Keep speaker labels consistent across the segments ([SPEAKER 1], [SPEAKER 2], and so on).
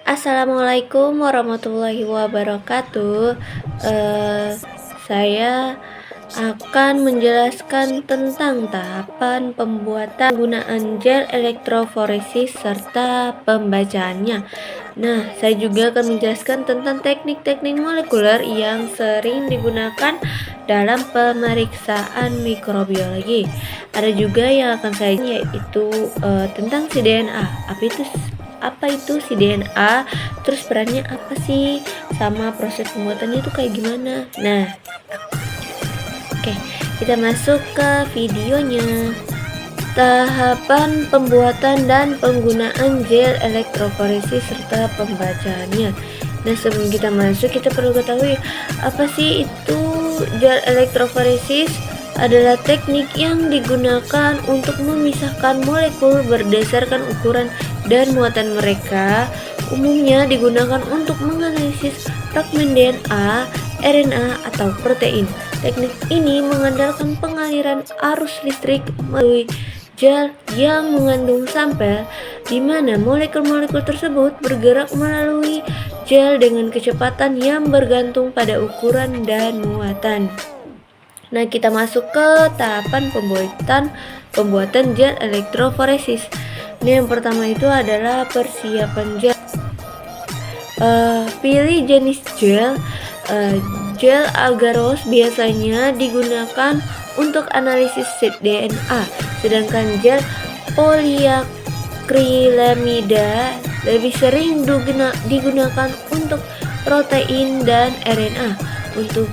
[SPEAKER 1] Assalamualaikum warahmatullahi wabarakatuh. Eh, saya akan menjelaskan tentang tahapan pembuatan penggunaan gel elektroforesis serta pembacaannya. Nah, saya juga akan menjelaskan tentang teknik-teknik molekuler yang sering digunakan dalam pemeriksaan mikrobiologi. Ada juga yang akan saya yaitu tentang si DNA. Apa itu si DNA, terus perannya apa sih, sama proses pembuatannya itu kayak gimana. Nah, oke, kita masuk ke videonya. Tahapan pembuatan dan penggunaan gel elektroforesis serta pembacaannya. Nah, sebelum kita masuk, kita perlu ketahui apa sih itu gel elektroforesis. Adalah teknik yang digunakan untuk memisahkan molekul berdasarkan ukuran dan muatan mereka. Umumnya digunakan untuk menganalisis fragmen DNA, RNA, atau protein. Teknik ini mengandalkan pengaliran arus listrik melalui gel yang mengandung sampel, di mana molekul-molekul tersebut bergerak melalui gel dengan kecepatan yang bergantung pada ukuran dan muatan. Nah, kita masuk ke tahapan pembuatan gel elektroforesis. Ini yang pertama itu adalah persiapan gel. Pilih jenis gel. Gel agarose biasanya digunakan untuk analisis DNA, sedangkan gel poliakrilamida lebih sering digunakan untuk protein dan RNA. Untuk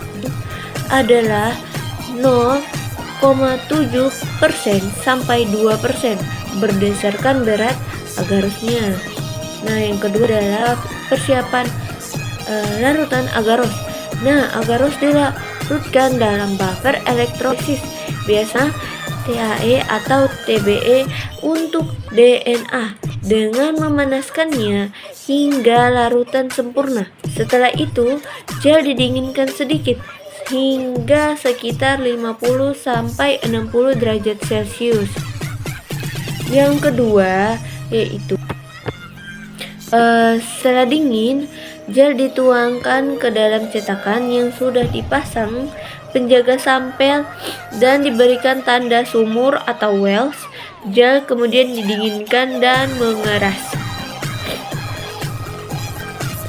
[SPEAKER 1] adalah 0,7% sampai 2% berdasarkan berat agarosnya. Nah, yang kedua adalah persiapan larutan agaros. Nah, agaros dilarutkan dalam buffer elektroforesis, biasa TAE atau TBE untuk DNA, dengan memanaskannya hingga larutan sempurna. Setelah itu, gel didinginkan sedikit hingga sekitar 50 sampai 60 derajat Celcius. Yang kedua yaitu setelah dingin, gel dituangkan ke dalam cetakan yang sudah dipasang penjaga sampel dan diberikan tanda sumur atau wells. Gel kemudian didinginkan dan mengeras.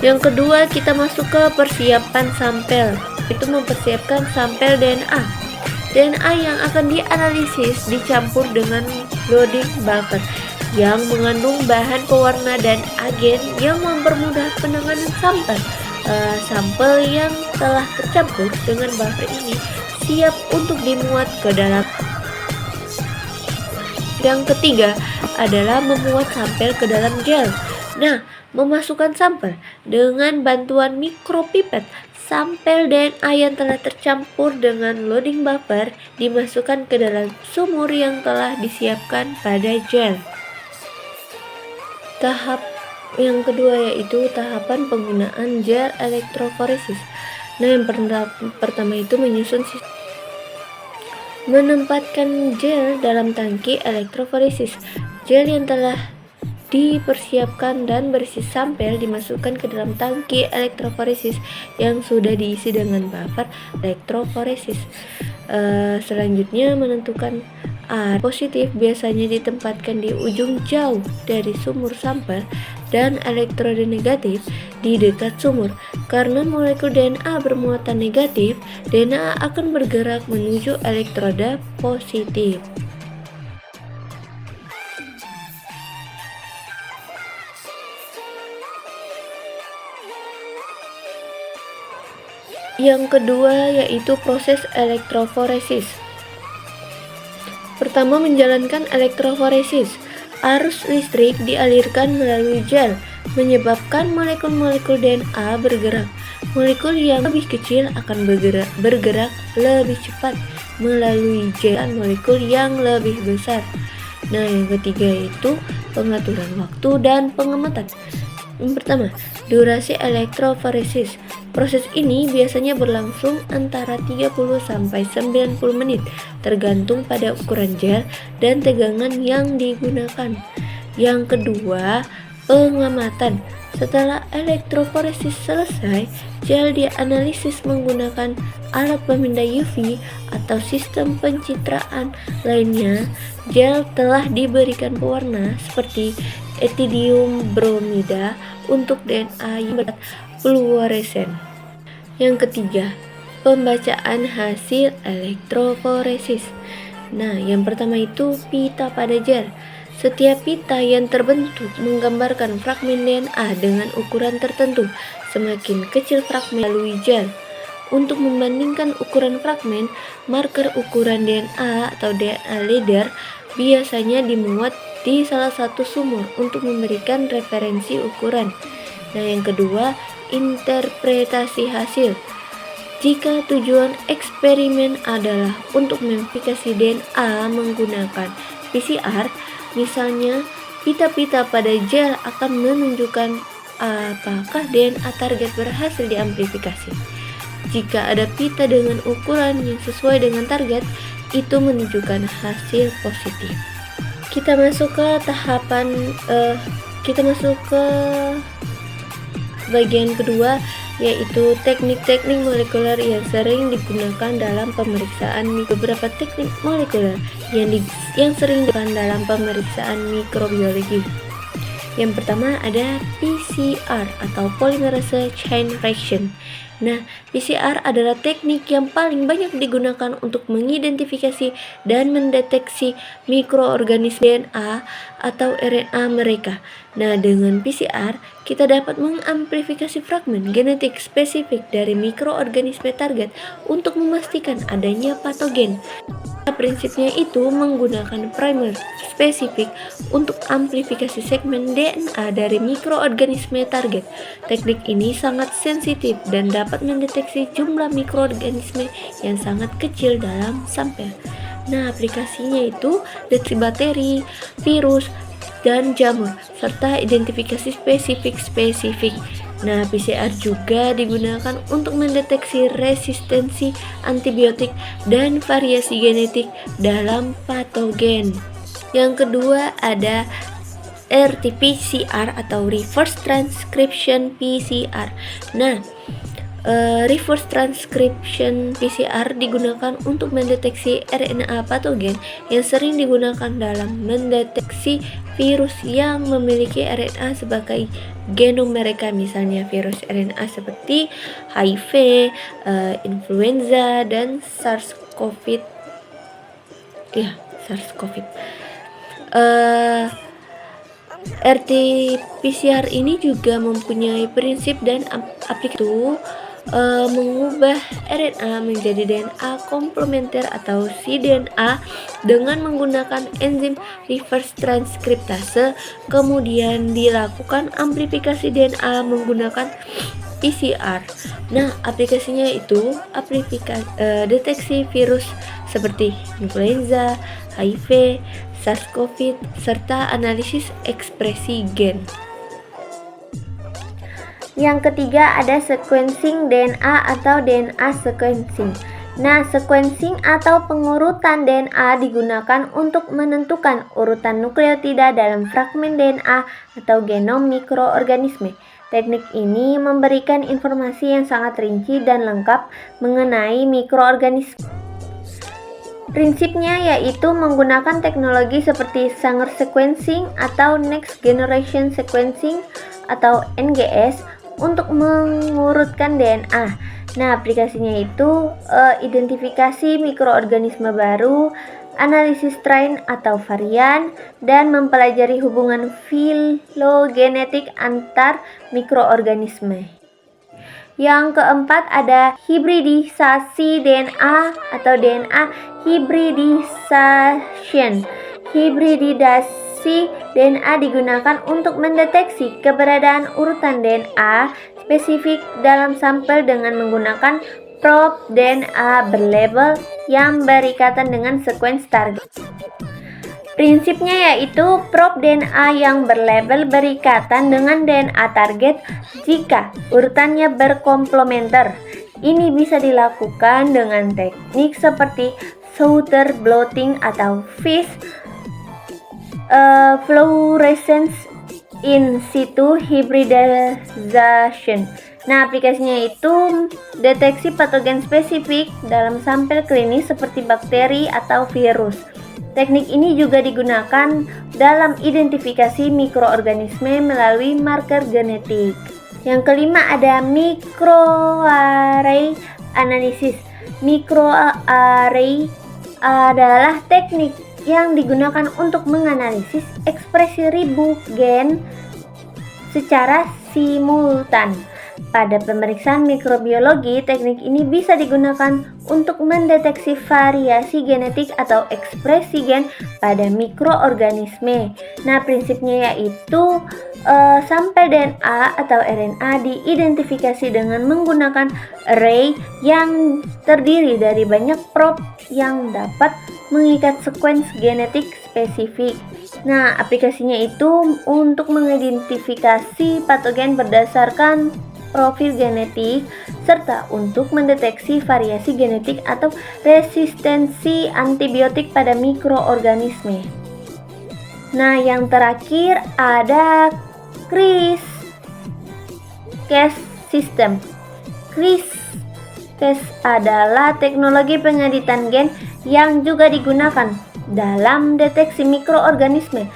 [SPEAKER 1] Yang kedua, kita masuk ke persiapan sampel. Itu mempersiapkan sampel DNA. DNA yang akan dianalisis dicampur dengan loading buffer yang mengandung bahan pewarna dan agen yang mempermudah penanganan sampel. Sampel yang telah tercampur dengan buffer ini siap untuk dimuat ke dalam. Yang ketiga adalah memuat sampel ke dalam gel. Nah, memasukkan sampel dengan bantuan mikropipet. Sampel DNA yang telah tercampur dengan loading buffer dimasukkan ke dalam sumur yang telah disiapkan pada gel. Tahap yang kedua yaitu tahapan penggunaan gel elektroforesis. Nah, yang pertama itu menempatkan gel dalam tangki elektroforesis. Gel yang telah dipersiapkan dan berisi sampel dimasukkan ke dalam tangki elektroforesis yang sudah diisi dengan buffer elektroforesis. Selanjutnya, menentukan arus positif biasanya ditempatkan di ujung jauh dari sumur sampel dan elektroda negatif di dekat sumur. Karena molekul DNA bermuatan negatif, DNA akan bergerak menuju elektroda positif. Yang kedua yaitu proses elektroforesis. Pertama, menjalankan elektroforesis. Arus listrik dialirkan melalui gel, menyebabkan molekul-molekul DNA bergerak. Molekul yang lebih kecil akan bergerak lebih cepat melalui gel molekul yang lebih besar. Nah, yang ketiga yaitu pengaturan waktu dan pengamatan. Yang pertama, durasi elektroforesis. Proses ini biasanya berlangsung antara 30 sampai 90 menit, tergantung pada ukuran gel dan tegangan yang digunakan. Yang kedua, Pengamatan. Setelah elektroforesis selesai, gel dianalisis menggunakan alat pemindai UV atau sistem pencitraan lainnya. Gel telah diberikan pewarna seperti etidium bromida untuk DNA yang fluoresen. Yang ketiga, pembacaan hasil elektroforesis. Nah, yang pertama itu pita pada gel. Setiap pita yang terbentuk menggambarkan fragmen DNA dengan ukuran tertentu. Semakin kecil fragmen melalui gel. Untuk membandingkan ukuran fragmen, marker ukuran DNA atau DNA leader biasanya dimuat di salah satu sumur untuk memberikan referensi ukuran. Nah, yang kedua, interpretasi hasil. Jika tujuan eksperimen adalah untuk memverifikasi DNA menggunakan PCR, misalnya pita-pita pada gel akan menunjukkan apakah DNA target berhasil diamplifikasi. Jika ada pita dengan ukuran yang sesuai dengan target, itu menunjukkan hasil positif. Kita masuk ke bagian kedua, yaitu teknik-teknik molekuler yang sering digunakan dalam pemeriksaan beberapa teknik molekuler yang sering digunakan dalam pemeriksaan mikrobiologi. Yang pertama ada PCR atau polymerase chain reaction. Nah, PCR adalah teknik yang paling banyak digunakan untuk mengidentifikasi dan mendeteksi mikroorganisme DNA atau RNA mereka. Nah, dengan PCR, kita dapat mengamplifikasi fragmen genetik spesifik dari mikroorganisme target untuk memastikan adanya patogen. Prinsipnya itu menggunakan primer spesifik untuk amplifikasi segmen DNA dari mikroorganisme target. Teknik ini sangat sensitif dan dapat mendeteksi jumlah mikroorganisme yang sangat kecil dalam sampel. Nah, aplikasinya itu deteksi bakteri, virus, dan jamur, serta identifikasi spesifik. Nah, PCR juga digunakan untuk mendeteksi resistensi antibiotik dan variasi genetik dalam patogen. Yang kedua ada RT-PCR atau Reverse Transcription PCR. Nah, Reverse Transcription PCR digunakan untuk mendeteksi RNA patogen yang sering digunakan dalam mendeteksi virus yang memiliki RNA sebagai genom mereka, misalnya virus RNA seperti HIV, influenza, dan SARS-CoV. RT-PCR ini juga mempunyai prinsip dan aplikasi mengubah RNA menjadi DNA komplementer atau cDNA dengan menggunakan enzim reverse transkriptase. Kemudian dilakukan amplifikasi DNA menggunakan PCR. Nah, aplikasinya itu deteksi virus seperti influenza, HIV, SARS-CoV, serta analisis ekspresi gen. Yang ketiga ada sequencing DNA atau DNA sequencing. Nah, sequencing atau pengurutan DNA digunakan untuk menentukan urutan nukleotida dalam fragmen DNA atau genom mikroorganisme. Teknik ini memberikan informasi yang sangat rinci dan lengkap mengenai mikroorganisme. Prinsipnya yaitu menggunakan teknologi seperti Sanger sequencing atau Next Generation Sequencing atau NGS untuk mengurutkan DNA. Nah, aplikasinya itu identifikasi mikroorganisme baru, analisis strain atau varian, dan mempelajari hubungan filogenetik antar mikroorganisme. Yang keempat ada hibridisasi DNA atau DNA hybridization. Hibridisasi DNA digunakan untuk mendeteksi keberadaan urutan DNA spesifik dalam sampel dengan menggunakan probe DNA berlabel yang berikatan dengan sequence target. Prinsipnya yaitu probe DNA yang berlabel berikatan dengan DNA target jika urutannya berkomplementer. Ini bisa dilakukan dengan teknik seperti Souter blotting atau Fish fluorescence in situ hybridization. Nah, aplikasinya itu deteksi patogen spesifik dalam sampel klinis seperti bakteri atau virus. Teknik ini juga digunakan dalam identifikasi mikroorganisme melalui marker genetik. Yang kelima ada microarray analysis. Microarray adalah teknik yang digunakan untuk menganalisis ekspresi ribu gen secara simultan. Pada pemeriksaan mikrobiologi, teknik ini bisa digunakan untuk mendeteksi variasi genetik atau ekspresi gen pada mikroorganisme. Nah, prinsipnya yaitu sampel DNA atau RNA diidentifikasi dengan menggunakan array yang terdiri dari banyak probe yang dapat mengikat sequence genetik spesifik. Nah, aplikasinya itu untuk mengidentifikasi patogen berdasarkan profil genetik serta untuk mendeteksi variasi genetik atau resistensi antibiotik pada mikroorganisme. Nah, yang terakhir ada CRISPR-Cas system. CRISPR adalah teknologi pengeditan gen yang juga digunakan dalam deteksi mikroorganisme.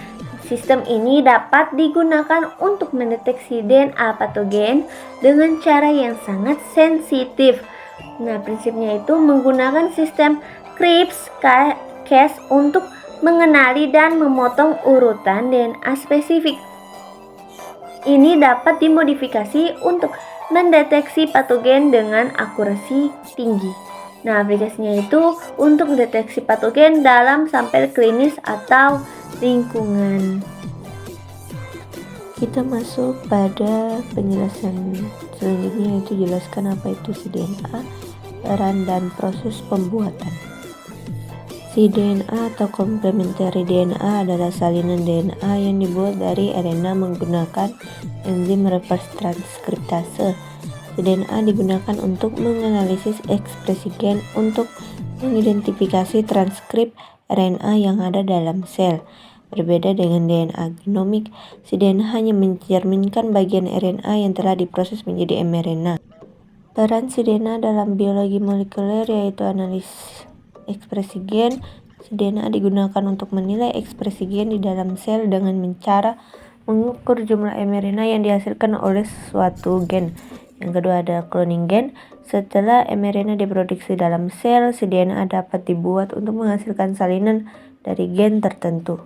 [SPEAKER 1] Sistem ini dapat digunakan untuk mendeteksi DNA patogen dengan cara yang sangat sensitif. Nah, prinsipnya itu menggunakan sistem CRISPR-Cas untuk mengenali dan memotong urutan DNA spesifik. Ini dapat dimodifikasi untuk mendeteksi patogen dengan akurasi tinggi. Nah, aplikasinya itu untuk mendeteksi patogen dalam sampel klinis atau lingkungan. Kita masuk pada penjelasan selanjutnya, yaitu jelaskan apa itu cDNA, peran dan proses pembuatan. cDNA atau complementary DNA adalah salinan DNA yang dibuat dari RNA menggunakan enzim reverse transkriptase. cDNA digunakan untuk menganalisis ekspresi gen untuk mengidentifikasi transkrip RNA yang ada dalam sel. Berbeda dengan DNA genomik, cDNA hanya mencerminkan bagian RNA yang telah diproses menjadi mRNA. Peran cDNA dalam biologi molekuler yaitu analisis ekspresi gen. cDNA digunakan untuk menilai ekspresi gen di dalam sel dengan cara mengukur jumlah mRNA yang dihasilkan oleh suatu gen. Yang kedua ada cloning gen. Setelah mRNA diproduksi dalam sel, cDNA dapat dibuat untuk menghasilkan salinan dari gen tertentu.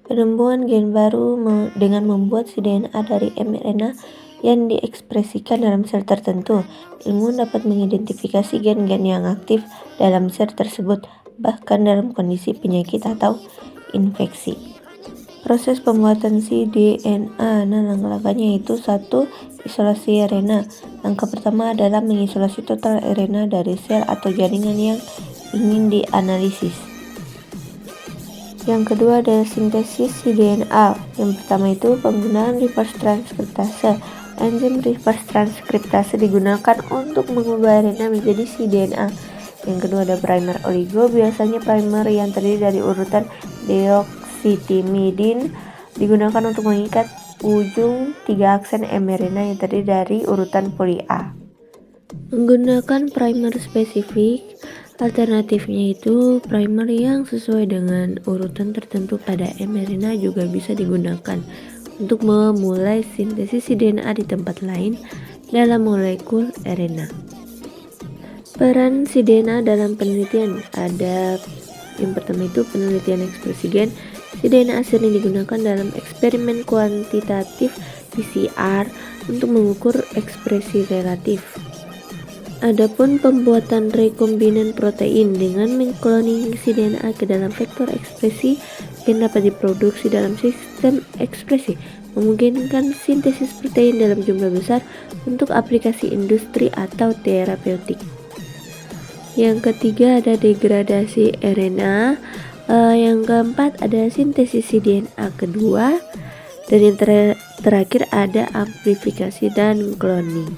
[SPEAKER 1] Penemuan gen baru dengan membuat cDNA dari mRNA yang diekspresikan dalam sel tertentu. Ilmuwan dapat mengidentifikasi gen-gen yang aktif dalam sel tersebut, bahkan dalam kondisi penyakit atau infeksi. Proses pembuatan cDNA. Nah, langkah-langkahnya itu 1. Isolasi RNA. Langkah pertama adalah mengisolasi total RNA dari sel atau jaringan yang ingin dianalisis. Yang kedua adalah sintesis cDNA. Yang pertama itu penggunaan reverse transkriptase. Enzim reverse transkriptase digunakan untuk mengubah RNA menjadi cDNA. Yang kedua ada primer oligo. Biasanya primer yang terdiri dari urutan deoksitimidin digunakan untuk mengikat ujung 3 aksen mRNA yang terdiri dari urutan poli A. Menggunakan primer spesifik, alternatifnya itu primer yang sesuai dengan urutan tertentu pada mRNA juga bisa digunakan untuk memulai sintesis cDNA di tempat lain dalam molekul RNA. Peran cDNA dalam penelitian ada yang pertama itu penelitian ekspresi gen. cDNA sering digunakan dalam eksperimen kuantitatif PCR untuk mengukur ekspresi relatif. Adapun pembuatan rekombinan protein dengan mengkloning cDNA ke dalam vektor ekspresi gen dapat diproduksi dalam sistem ekspresi, memungkinkan sintesis protein dalam jumlah besar untuk aplikasi industri atau terapeutik. Yang ketiga ada degradasi RNA. Yang keempat ada sintesis cDNA kedua, dan yang terakhir ada amplifikasi dan cloning.